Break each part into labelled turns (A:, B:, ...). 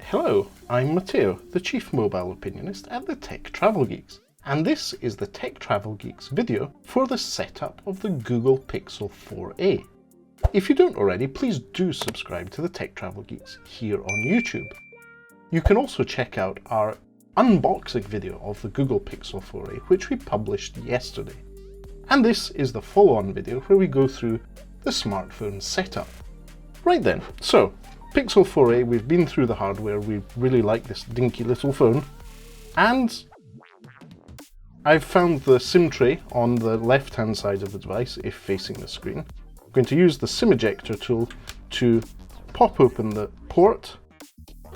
A: Hello, I'm Matteo, the Chief Mobile Opinionist at the Tech Travel Geeks, and this is the Tech Travel Geeks video for the setup of the Google Pixel 4a. If you don't already, please do subscribe to the Tech Travel Geeks here on YouTube. You can also check out our unboxing video of the Google Pixel 4a, which we published yesterday. And this is the follow-on video where we go through the smartphone setup. Right then, so Pixel 4a, we've been through the hardware, we really like this dinky little phone, and I've found the SIM tray on the left-hand side of the device if facing the screen. I'm going to use the SIM ejector tool to pop open the port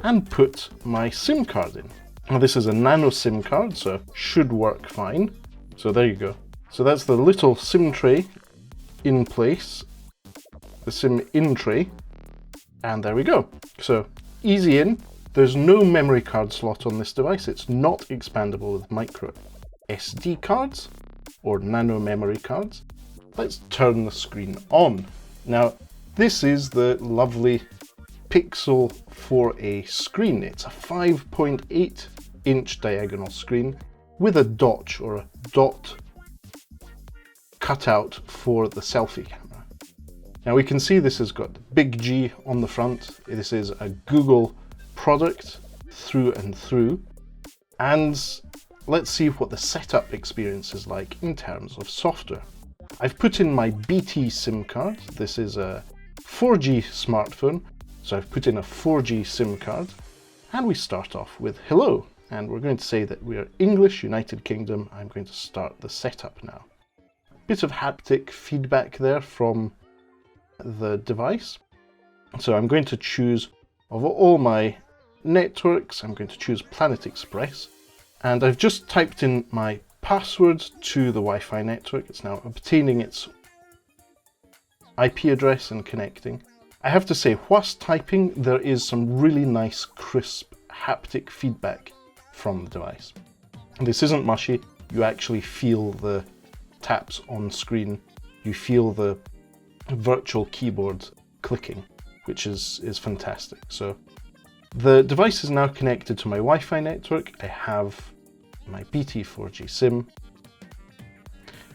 A: and put my SIM card in. Now this is a nano SIM card, so should work fine. So there you go. So that's the little SIM tray in place, the SIM in tray, and there we go. So easy in. There's no memory card slot on this device. It's not expandable with micro SD cards or nano memory cards. Let's turn the screen on. Now this is the lovely Pixel 4a screen. It's a 5.8 inch diagonal screen with a dot or a dot cut out for the selfie camera. Now we can see this has got big G on the front. This is a Google product through and through. And let's see what the setup experience is like in terms of software. I've put in my BT SIM card. This is a 4G smartphone, so I've put in a 4G SIM card. And we start off with hello. And we're going to say that we are English, United Kingdom. I'm going to start the setup now. Bit of haptic feedback there from the device. So I'm going to choose, of all my networks, I'm going to choose Planet Express. And I've just typed in my password to the Wi-Fi network. It's now obtaining its IP address and connecting. I have to say, whilst typing, there is some really nice, crisp haptic feedback from the device. This isn't mushy. You actually feel the taps on screen. You feel the virtual keyboard clicking, which is fantastic. So the device is now connected to my Wi-Fi network. I have my BT 4G SIM.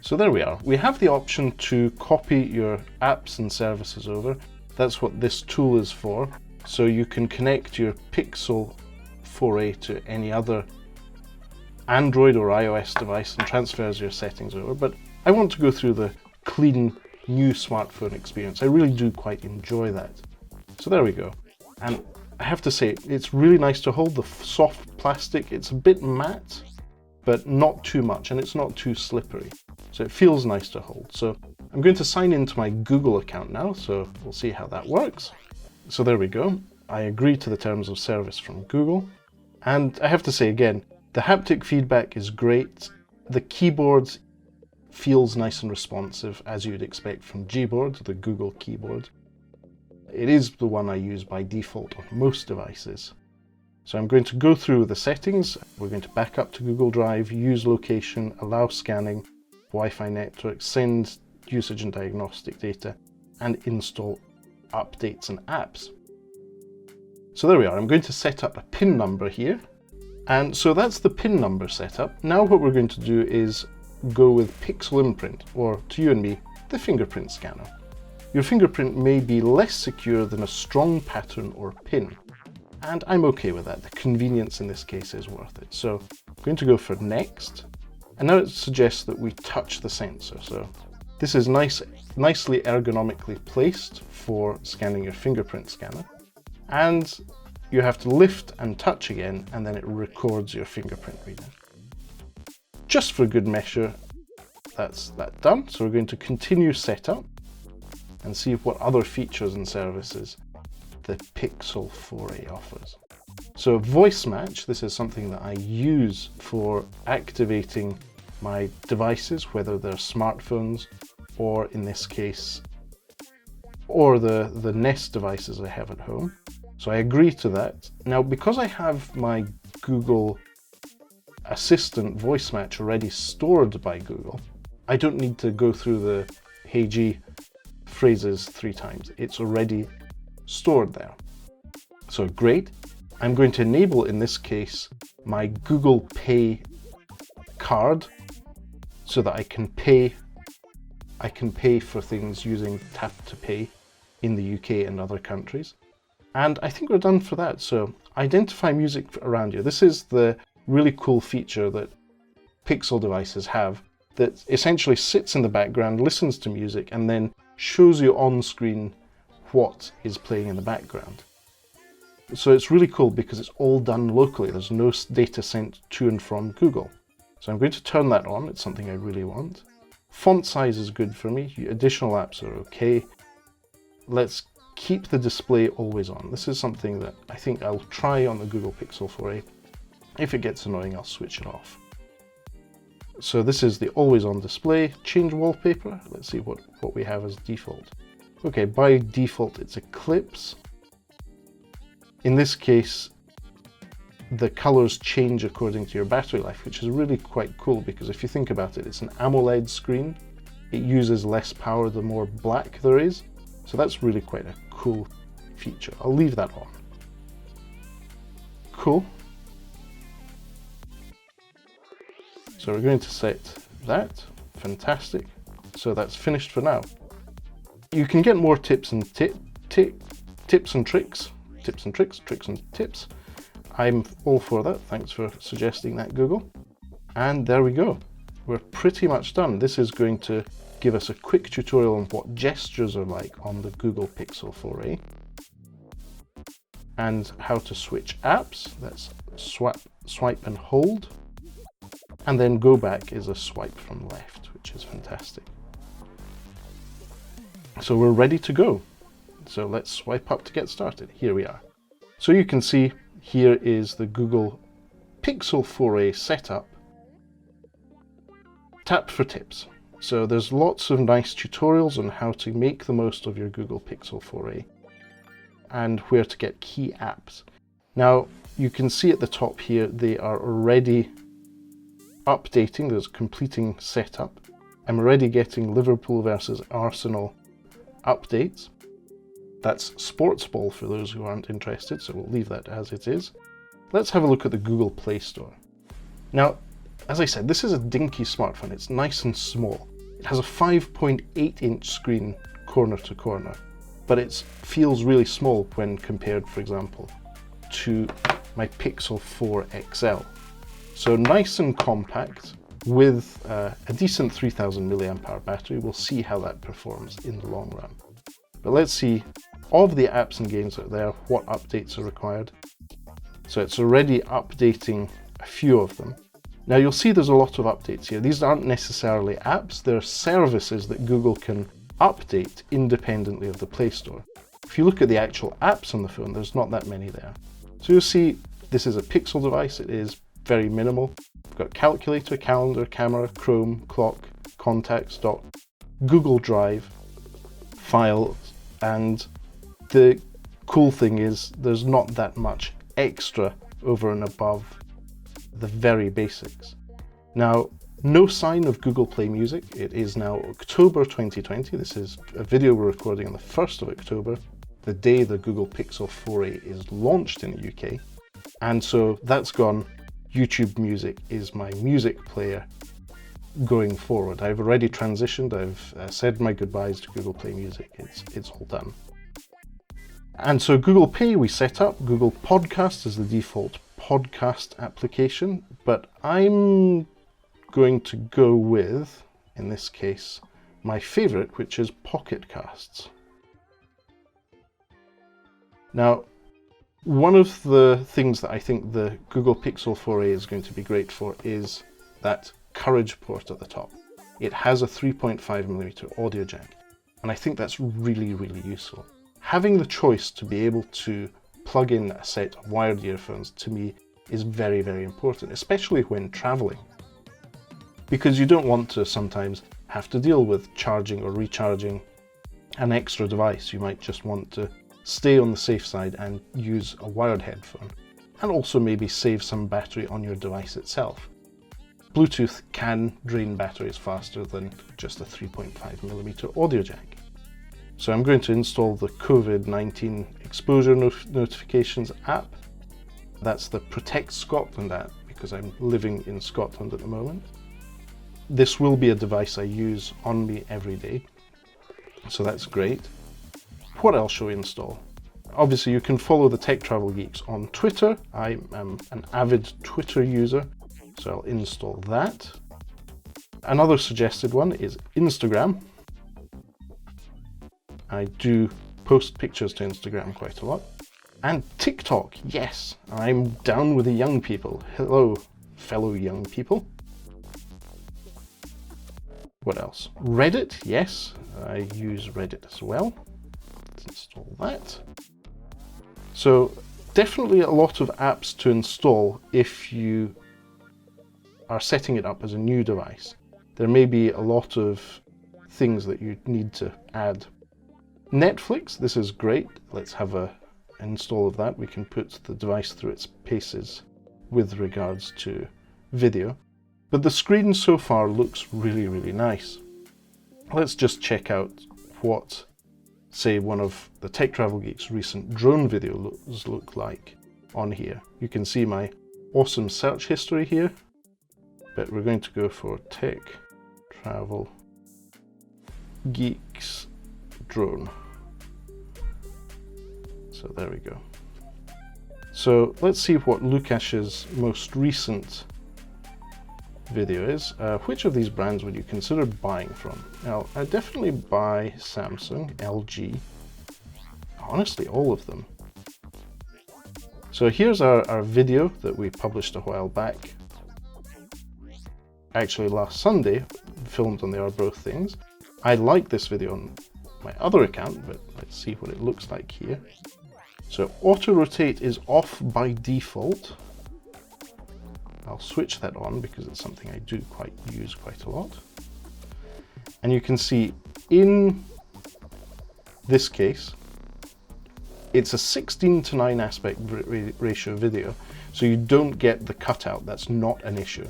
A: So there we are. We have the option to copy your apps and services over. That's what this tool is for. So you can connect your Pixel 4a to any other Android or iOS device and transfers your settings over. But I want to go through the clean new smartphone experience. I really do quite enjoy that. So there we go. And I have to say, it's really nice to hold the soft plastic. It's a bit matte, but not too much, and it's not too slippery. So it feels nice to hold. So I'm going to sign into my Google account now, so we'll see how that works. So there we go. I agree to the terms of service from Google. And I have to say again, the haptic feedback is great. The keyboard feels nice and responsive, as you'd expect from Gboard, the Google keyboard. It is the one I use by default on most devices. So I'm going to go through the settings. We're going to back up to Google Drive, use location, allow scanning, Wi-Fi network, send usage and diagnostic data, and install updates and apps. So there we are. I'm going to set up a PIN number here. And so that's the PIN number setup. Now what we're going to do is go with Pixel Imprint, or to you and me, the fingerprint scanner. Your fingerprint may be less secure than a strong pattern or pin, and I'm okay with that. The convenience in this case is worth it. So I'm going to go for next, and now it suggests that we touch the sensor. So this is nicely ergonomically placed for scanning your fingerprint scanner, and you have to lift and touch again, and then it records your fingerprint reading. Just for good measure, that's that done. So we're going to continue setup and see what other features and services the Pixel 4a offers. So voice match, this is something that I use for activating my devices, whether they're smartphones or in this case, or the Nest devices I have at home. So I agree to that. Now, because I have my Google Assistant voice match already stored by Google, I don't need to go through the Hey G phrases 3 times. It's already stored there. So great. I'm going to enable, in this case, my Google Pay card so that I can pay for things using Tap to Pay in the UK and other countries. And I think we're done for that. So identify music around you. This is the really cool feature that Pixel devices have that essentially sits in the background, listens to music, and then shows you on screen what is playing in the background. So it's really cool because it's all done locally. There's no data sent to and from Google. So I'm going to turn that on. It's something I really want. Font size is good for me. Additional apps are okay. Let's keep the display always on. This is something that I think I'll try on the Google Pixel 4a. If it gets annoying, I'll switch it off. So this is the always on display. Change wallpaper. Let's see what we have as default. Okay, by default it's Eclipse. In this case, the colors change according to your battery life, which is really quite cool because if you think about it, it's an AMOLED screen. It uses less power the more black there is. So that's really quite a cool feature. I'll leave that on. Cool. So we're going to set that. Fantastic. So that's finished for now. You can get more tips and tricks. I'm all for that. Thanks for suggesting that, Google. And there we go. We're pretty much done. This is going to give us a quick tutorial on what gestures are like on the Google Pixel 4a and how to switch apps. That's swipe and hold. And then go back is a swipe from left, which is fantastic. So we're ready to go. So let's swipe up to get started. Here we are. So you can see here is the Google Pixel 4a setup. Tap for tips. So there's lots of nice tutorials on how to make the most of your Google Pixel 4a and where to get key apps. Now you can see at the top here they are already updating. There's completing setup. I'm already getting Liverpool versus Arsenal updates. That's sports ball for those who aren't interested, so we'll leave that as it is. Let's have a look at the Google Play Store. Now, as I said, this is a dinky smartphone. It's nice and small. It has a 5.8-inch screen corner to corner, but it feels really small when compared, for example, to my Pixel 4 XL. So nice and compact with a decent 3000 mAh battery. We'll see how that performs in the long run. But let's see, of the apps and games out there, what updates are required. So it's already updating a few of them. Now you'll see there's a lot of updates here. These aren't necessarily apps, they're services that Google can update independently of the Play Store. If you look at the actual apps on the phone, there's not that many there. So you'll see this is a Pixel device, it is very minimal. We've got calculator, calendar, camera, Chrome, clock, contacts, dock, Google Drive, files, and the cool thing is there's not that much extra over and above the very basics. Now, no sign of Google Play Music. It is now October 2020. This is a video we're recording on the 1st of October, the day the Google Pixel 4a is launched in the UK. And so that's gone. YouTube Music is my music player going forward. I've already transitioned. I've said my goodbyes to Google Play Music. It's all done. And so Google Pay we set up. Google Podcast is the default podcast application, but I'm going to go with, in this case, my favorite, which is Pocket Casts. Now, one of the things that I think the Google Pixel 4a is going to be great for is that Courage port at the top. It has a 3.5mm audio jack, and I think that's really, really useful. Having the choice to be able to plug in a set of wired earphones to me is very, very important, especially when traveling. Because you don't want to sometimes have to deal with charging or recharging an extra device. You might just want to stay on the safe side and use a wired headphone, and also maybe save some battery on your device itself. Bluetooth can drain batteries faster than just a 3.5mm audio jack. So I'm going to install the COVID-19 exposure notifications app. That's the Protect Scotland app, because I'm living in Scotland at the moment. This will be a device I use on me every day, so that's great. What else shall we install? Obviously, you can follow the Tech Travel Geeks on Twitter. I am an avid Twitter user, so I'll install that. Another suggested one is Instagram. I do post pictures to Instagram quite a lot. And TikTok, yes, I'm down with the young people. Hello, fellow young people. What else? Reddit, yes, I use Reddit as well. Let's install that. So definitely a lot of apps to install if you are setting it up as a new device. There may be a lot of things that you need to add. Netflix, this is great. Let's have an install of that. We can put the device through its paces with regards to video. But the screen so far looks really, really nice. Let's just check out what, say, one of the Tech Travel Geeks' recent drone videos look like on here. You can see my awesome search history here, but we're going to go for Tech Travel Geeks drone. So there we go. So let's see what Lukash's most recent video is. Which of these brands would you consider buying from? Now, I definitely buy Samsung, LG, honestly all of them. So here's our video that we published a while back. Actually last Sunday, filmed on the Are Both Things. I like this video on my other account, but let's see what it looks like here. So auto rotate is off by default. I'll switch that on because it's something I do use quite a lot. And you can see in this case, it's a 16:9 aspect ratio video, so you don't get the cutout. That's not an issue.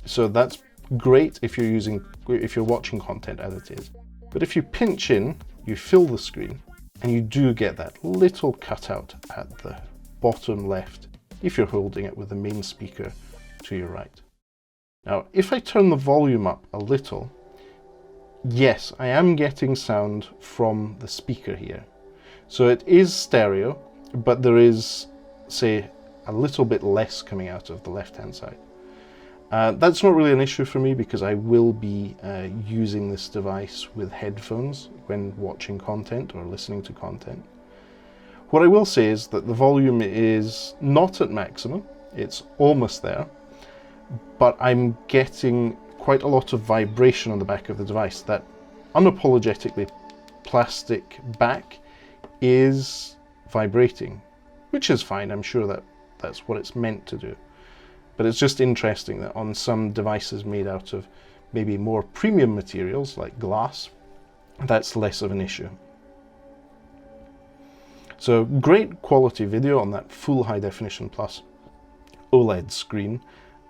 A: So that's great if you're watching content as it is. But if you pinch in, you fill the screen, and you do get that little cutout at the bottom left if you're holding it with the main speaker to your right. Now, if I turn the volume up a little, yes, I am getting sound from the speaker here. So it is stereo, but there is, say, a little bit less coming out of the left-hand side. That's not really an issue for me because I will be using this device with headphones when watching content or listening to content. What I will say is that the volume is not at maximum, it's almost there, but I'm getting quite a lot of vibration on the back of the device. That unapologetically plastic back is vibrating, which is fine. I'm sure that that's what it's meant to do. But it's just interesting that on some devices made out of maybe more premium materials like glass, that's less of an issue. So great quality video on that full high definition plus OLED screen.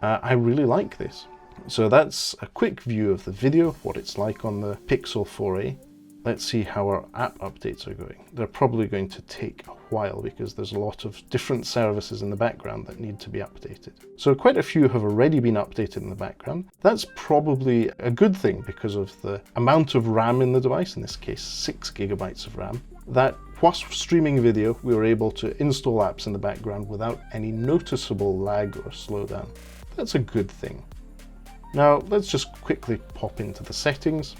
A: I really like this. So that's a quick view of the video, what it's like on the Pixel 4a. Let's see how our app updates are going. They're probably going to take a while because there's a lot of different services in the background that need to be updated. So quite a few have already been updated in the background. That's probably a good thing because of the amount of RAM in the device, in this case 6 GB of RAM, that whilst streaming video we were able to install apps in the background without any noticeable lag or slowdown. That's a good thing. Now let's just quickly pop into the settings.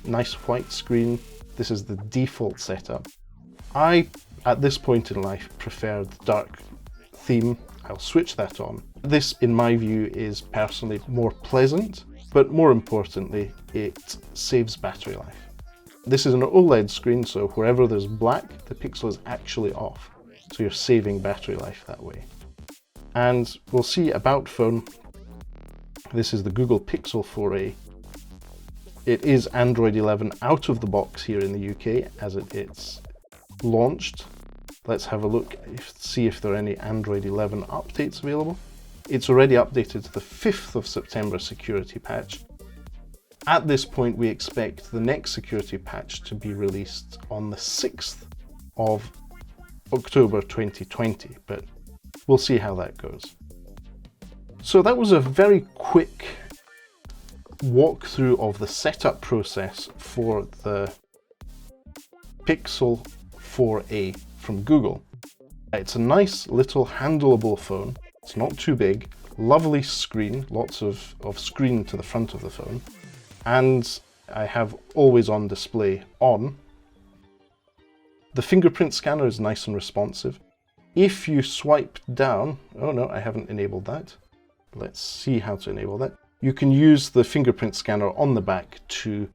A: Nice white screen. This is the default setup. I, at this point in life, prefer the dark theme. I'll switch that on. This, in my view, is personally more pleasant, but more importantly, it saves battery life. This is an OLED screen, so wherever there's black, the pixel is actually off. So you're saving battery life that way. And we'll see about phone. This is the Google Pixel 4a. It is Android 11 out of the box here in the UK as it's launched. Let's have a look, see if there are any Android 11 updates available. It's already updated to the 5th of September security patch. At this point, we expect the next security patch to be released on the 6th of October 2020, but we'll see how that goes. So that was a very quick walkthrough of the setup process for the Pixel 4a from Google. It's a nice little handleable phone. It's not too big, lovely screen, lots of screen to the front of the phone, and I have always on display on. The fingerprint scanner is nice and responsive. If you swipe down, oh no, I haven't enabled that. Let's see how to enable that. You can use the fingerprint scanner on the back to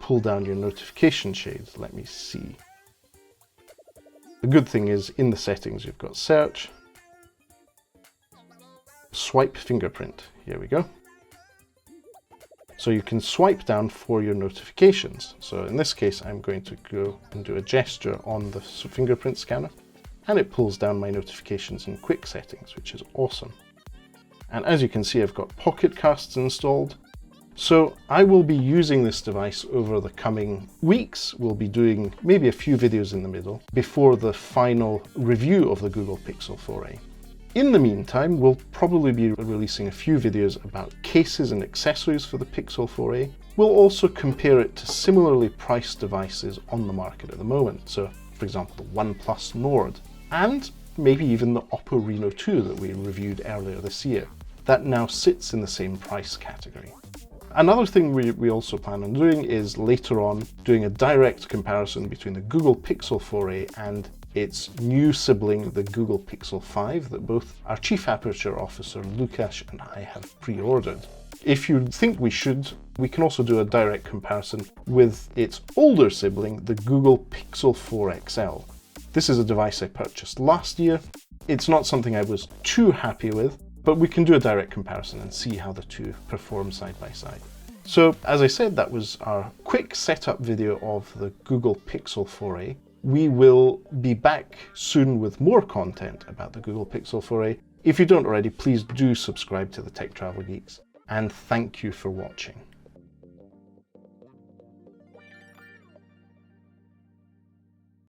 A: pull down your notification shades. Let me see. The good thing is in the settings you've got search, swipe fingerprint. Here we go. So you can swipe down for your notifications. So in this case, I'm going to go and do a gesture on the fingerprint scanner, and it pulls down my notifications in quick settings, which is awesome. And as you can see, I've got Pocket Casts installed. So I will be using this device over the coming weeks. We'll be doing maybe a few videos in the middle before the final review of the Google Pixel 4a. In the meantime, we'll probably be releasing a few videos about cases and accessories for the Pixel 4a. We'll also compare it to similarly priced devices on the market at the moment. So, for example, the OnePlus Nord, and maybe even the Oppo Reno 2 that we reviewed earlier this year. That now sits in the same price category. Another thing we also plan on doing is later on doing a direct comparison between the Google Pixel 4a and its new sibling, the Google Pixel 5, that both our Chief Aperture Officer Lukasz and I have pre-ordered. If you think we should, we can also do a direct comparison with its older sibling, the Google Pixel 4 XL. This is a device I purchased last year. It's not something I was too happy with, but we can do a direct comparison and see how the two perform side by side. So, as I said, that was our quick setup video of the Google Pixel 4a. We will be back soon with more content about the Google Pixel 4a. If you don't already, please do subscribe to the Tech Travel Geeks, and thank you for watching.